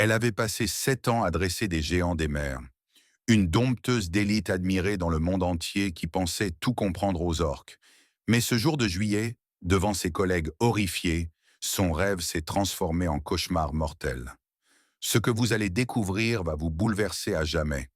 Elle avait passé 7 ans à dresser des géants des mers. Une dompteuse d'élite admirée dans le monde entier qui pensait tout comprendre aux orques. Mais ce jour de juillet, devant ses collègues horrifiés, son rêve s'est transformé en cauchemar mortel. Ce que vous allez découvrir va vous bouleverser à jamais.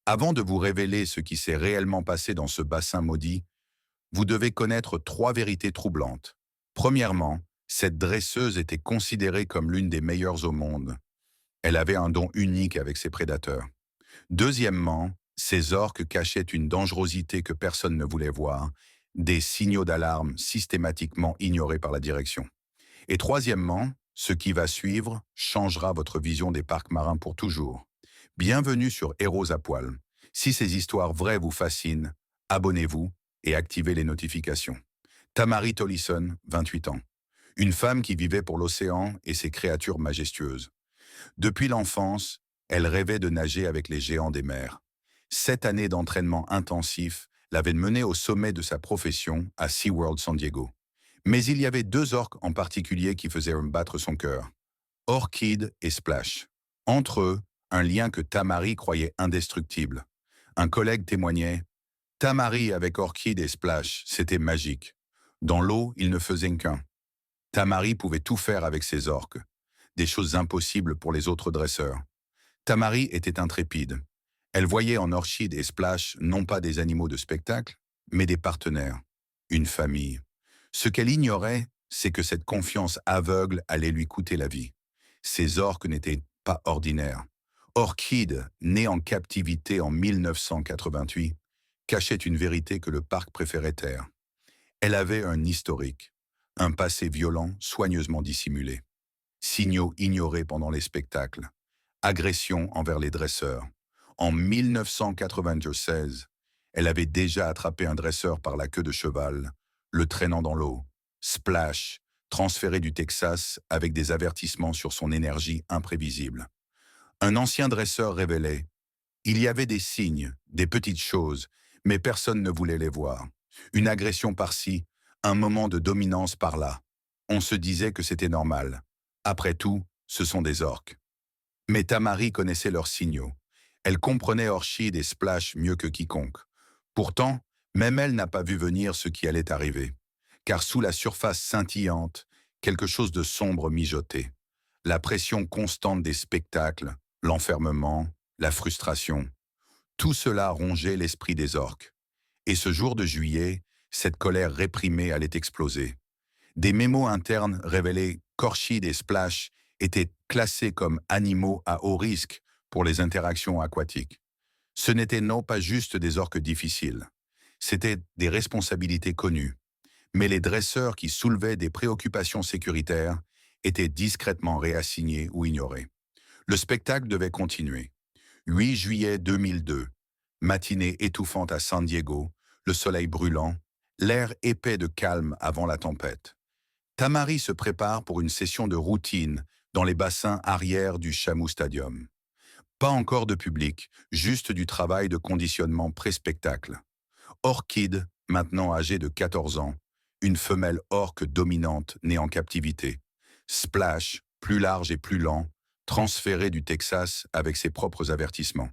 Avant de vous révéler ce qui s'est réellement passé dans ce bassin maudit, vous devez connaître 3 vérités troublantes. Premièrement, cette dresseuse était considérée comme l'une des meilleures au monde. Elle avait un don unique avec ses prédateurs. Deuxièmement, ces orques cachaient une dangerosité que personne ne voulait voir, des signaux d'alarme systématiquement ignorés par la direction. Et troisièmement, ce qui va suivre changera votre vision des parcs marins pour toujours. Bienvenue sur Héros à poil. Si ces histoires vraies vous fascinent, abonnez-vous et activez les notifications. Tamari Tollison, 28 ans. Une femme qui vivait pour l'océan et ses créatures majestueuses. Depuis l'enfance, elle rêvait de nager avec les géants des mers. 7 années d'entraînement intensif l'avaient menée au sommet de sa profession à SeaWorld San Diego. Mais il y avait 2 orques en particulier qui faisaient battre son cœur. Orchid et Splash. Entre eux, un lien que Tamari croyait indestructible. Un collègue témoignait: Tamari avec Orchid et Splash, c'était magique. Dans l'eau, ils ne faisaient qu'un. Tamari pouvait tout faire avec ses orques. Des choses impossibles pour les autres dresseurs. Tamari était intrépide. Elle voyait en Orchid et Splash non pas des animaux de spectacle, mais des partenaires, une famille. Ce qu'elle ignorait, c'est que cette confiance aveugle allait lui coûter la vie. Ces orques n'étaient pas ordinaires. Orchid, née en captivité en 1988, cachait une vérité que le parc préférait taire. Elle avait un historique, un passé violent soigneusement dissimulé. Signaux ignorés pendant les spectacles, agression envers les dresseurs. En 1996, elle avait déjà attrapé un dresseur par la queue de cheval, le traînant dans l'eau. Splash, transféré du Texas avec des avertissements sur son énergie imprévisible. Un ancien dresseur révélait: il y avait des signes, des petites choses, mais personne ne voulait les voir. Une agression par-ci, un moment de dominance par-là. On se disait que c'était normal. Après tout, ce sont des orques. Mais Tamari connaissait leurs signaux. Elle comprenait Orchid et Splash mieux que quiconque. Pourtant, même elle n'a pas vu venir ce qui allait arriver. Car sous la surface scintillante, quelque chose de sombre mijotait. La pression constante des spectacles, l'enfermement, la frustration. Tout cela rongeait l'esprit des orques. Et ce jour de juillet, cette colère réprimée allait exploser. Des mémos internes révélaient qu'Orchid et Splash étaient classés comme animaux à haut risque pour les interactions aquatiques. Ce n'étaient non pas juste des orques difficiles, c'étaient des responsabilités connues. Mais les dresseurs qui soulevaient des préoccupations sécuritaires étaient discrètement réassignés ou ignorés. Le spectacle devait continuer. 8 juillet 2002, matinée étouffante à San Diego, le soleil brûlant, l'air épais de calme avant la tempête. Tamari se prépare pour une session de routine dans les bassins arrière du Shamu Stadium. Pas encore de public, juste du travail de conditionnement pré-spectacle. Orchid, maintenant âgée de 14 ans, une femelle orque dominante née en captivité. Splash, plus large et plus lent, transféré du Texas avec ses propres avertissements.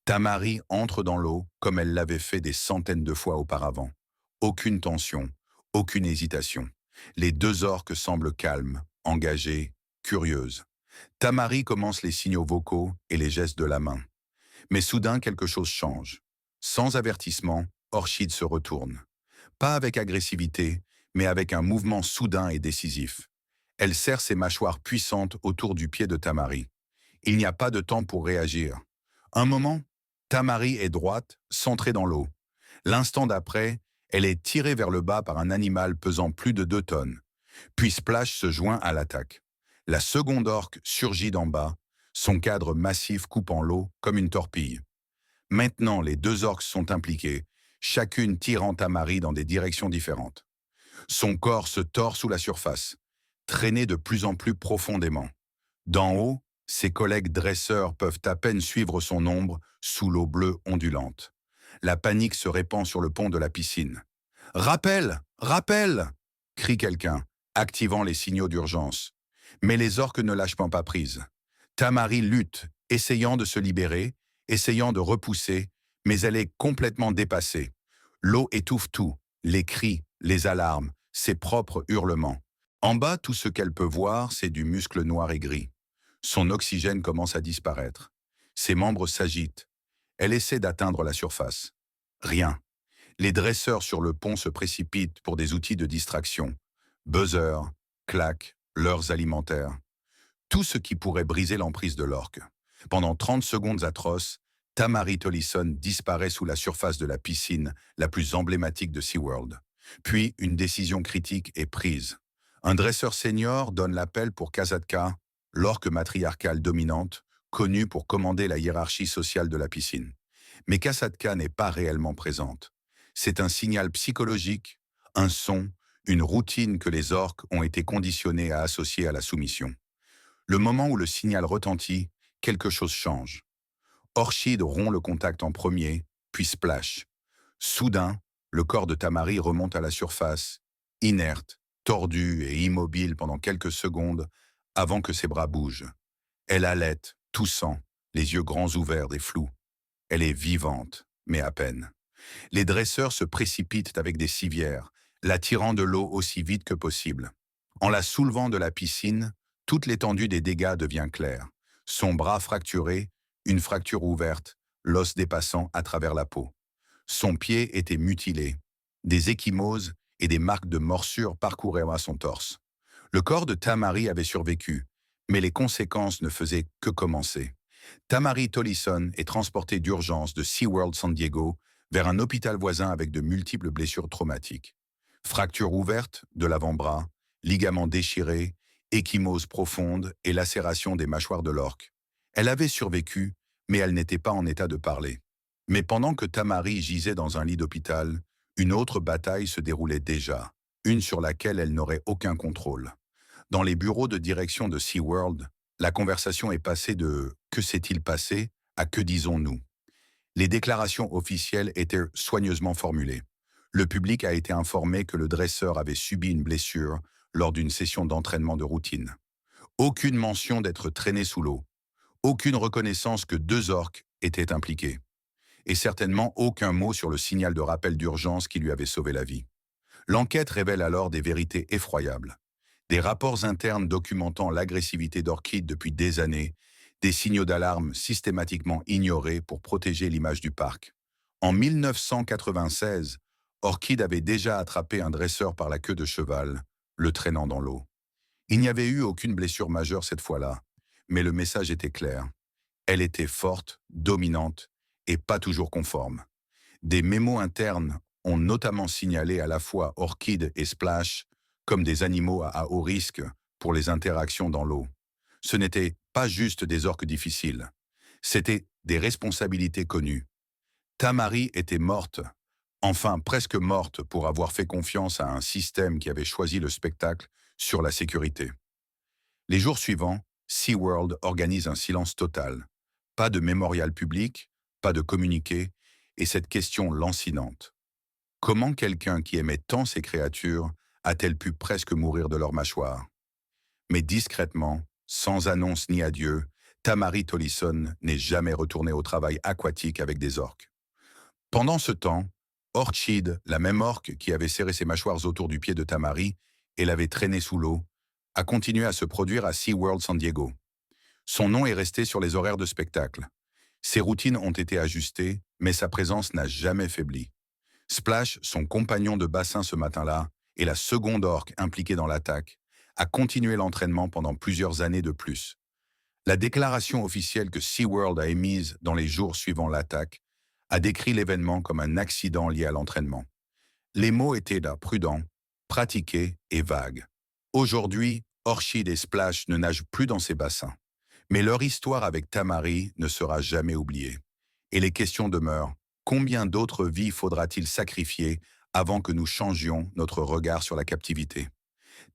Tamari entre dans l'eau comme elle l'avait fait des centaines de fois auparavant. Aucune tension, aucune hésitation. Les 2 orques semblent calmes, engagées, curieuses. Tamari commence les signaux vocaux et les gestes de la main. Mais soudain, quelque chose change. Sans avertissement, Orchid se retourne. Pas avec agressivité, mais avec un mouvement soudain et décisif. Elle serre ses mâchoires puissantes autour du pied de Tamari. Il n'y a pas de temps pour réagir. Un moment, Tamari est droite, centrée dans l'eau. L'instant d'après, elle est tirée vers le bas par un animal pesant plus de 2 tonnes. Puis Splash se joint à l'attaque. La seconde orque surgit d'en bas, son cadre massif coupant l'eau comme une torpille. Maintenant, les 2 orques sont impliquées, chacune tirant Tamari dans des directions différentes. Son corps se tord sous la surface, traîné de plus en plus profondément. D'en haut, ses collègues dresseurs peuvent à peine suivre son ombre sous l'eau bleue ondulante. La panique se répand sur le pont de la piscine. « Rappel! Rappel !» crie quelqu'un, activant les signaux d'urgence. Mais les orques ne lâchent pas prise. Tamari lutte, essayant de se libérer, essayant de repousser, mais elle est complètement dépassée. L'eau étouffe tout, les cris, les alarmes, ses propres hurlements. En bas, tout ce qu'elle peut voir, c'est du muscle noir et gris. Son oxygène commence à disparaître. Ses membres s'agitent. Elle essaie d'atteindre la surface. Rien. Les dresseurs sur le pont se précipitent pour des outils de distraction. Buzzer, claques, leurres alimentaires. Tout ce qui pourrait briser l'emprise de l'orque. Pendant 30 secondes atroces, Tamari Tollison disparaît sous la surface de la piscine la plus emblématique de SeaWorld. Puis, une décision critique est prise. Un dresseur senior donne l'appel pour Kasatka, l'orque matriarcale dominante, connue pour commander la hiérarchie sociale de la piscine. Mais Kasatka n'est pas réellement présente. C'est un signal psychologique, un son, une routine que les orques ont été conditionnés à associer à la soumission. Le moment où le signal retentit, quelque chose change. Orchid rompt le contact en premier, puis splash. Soudain, le corps de Tamari remonte à la surface, inerte, tordu et immobile pendant quelques secondes avant que ses bras bougent. Elle halète, toussant, les yeux grands ouverts et flous. Elle est vivante, mais à peine. Les dresseurs se précipitent avec des civières, la tirant de l'eau aussi vite que possible. En la soulevant de la piscine, toute l'étendue des dégâts devient claire. Son bras fracturé, une fracture ouverte, l'os dépassant à travers la peau. Son pied était mutilé. Des ecchymoses et des marques de morsure parcouraient son torse. Le corps de Tamari avait survécu, mais les conséquences ne faisaient que commencer. Tamari Tollison est transportée d'urgence de SeaWorld San Diego vers un hôpital voisin avec de multiples blessures traumatiques. Fracture ouverte de l'avant-bras, ligaments déchirés, ecchymose profonde et lacération des mâchoires de l'orque. Elle avait survécu, mais elle n'était pas en état de parler. Mais pendant que Tamari gisait dans un lit d'hôpital, une autre bataille se déroulait déjà, une sur laquelle elle n'aurait aucun contrôle. Dans les bureaux de direction de SeaWorld, la conversation est passée de « que s'est-il passé ?» à « que disons-nous ?» Les déclarations officielles étaient soigneusement formulées. Le public a été informé que le dresseur avait subi une blessure lors d'une session d'entraînement de routine. Aucune mention d'être traîné sous l'eau. Aucune reconnaissance que 2 orques étaient impliqués. Et certainement aucun mot sur le signal de rappel d'urgence qui lui avait sauvé la vie. L'enquête révèle alors des vérités effroyables. Des rapports internes documentant l'agressivité d'Orchid depuis des années, des signaux d'alarme systématiquement ignorés pour protéger l'image du parc. En 1996, Orchid avait déjà attrapé un dresseur par la queue de cheval, le traînant dans l'eau. Il n'y avait eu aucune blessure majeure cette fois-là, mais le message était clair. Elle était forte, dominante et pas toujours conforme. Des mémos internes ont notamment signalé à la fois Orchid et Splash comme des animaux à haut risque pour les interactions dans l'eau. Ce n'était pas juste des orques difficiles, c'était des responsabilités connues. Tamari était morte, enfin presque morte pour avoir fait confiance à un système qui avait choisi le spectacle sur la sécurité. Les jours suivants, SeaWorld organise un silence total. Pas de mémorial public, pas de communiqué, et cette question lancinante. Comment quelqu'un qui aimait tant ces créatures a-t-elle pu presque mourir de leur mâchoire? Mais discrètement, sans annonce ni adieu, Tamari Tollison n'est jamais retournée au travail aquatique avec des orques. Pendant ce temps, Orchid, la même orque qui avait serré ses mâchoires autour du pied de Tamari et l'avait traîné sous l'eau, a continué à se produire à SeaWorld San Diego. Son nom est resté sur les horaires de spectacle. Ses routines ont été ajustées, mais sa présence n'a jamais faibli. Splash, son compagnon de bassin ce matin-là, et la seconde orque impliquée dans l'attaque, a continué l'entraînement pendant plusieurs années de plus. La déclaration officielle que SeaWorld a émise dans les jours suivant l'attaque a décrit l'événement comme un accident lié à l'entraînement. Les mots étaient là, prudents, pratiqués et vagues. Aujourd'hui, Orchid et Splash ne nagent plus dans ces bassins. Mais leur histoire avec Tamari ne sera jamais oubliée. Et les questions demeurent. Combien d'autres vies faudra-t-il sacrifier avant que nous changions notre regard sur la captivité?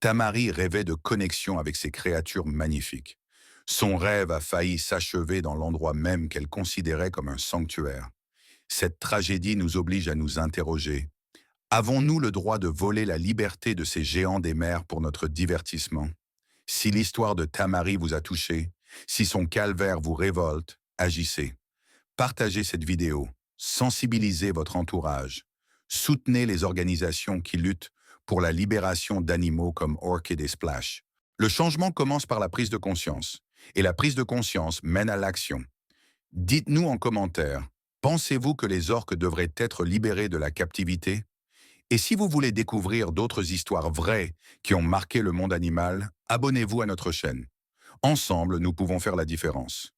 Tamari rêvait de connexion avec ces créatures magnifiques. Son rêve a failli s'achever dans l'endroit même qu'elle considérait comme un sanctuaire. Cette tragédie nous oblige à nous interroger. Avons-nous le droit de voler la liberté de ces géants des mers pour notre divertissement? Si l'histoire de Tamari vous a touché, Si son calvaire vous révolte, agissez. Partagez cette vidéo, sensibilisez votre entourage, soutenez les organisations qui luttent pour la libération d'animaux comme Orchid et Splash. Le changement commence par la prise de conscience, et la prise de conscience mène à l'action. Dites-nous en commentaire, pensez-vous que les orques devraient être libérés de la captivité? Et si vous voulez découvrir d'autres histoires vraies qui ont marqué le monde animal, abonnez-vous à notre chaîne. Ensemble, nous pouvons faire la différence.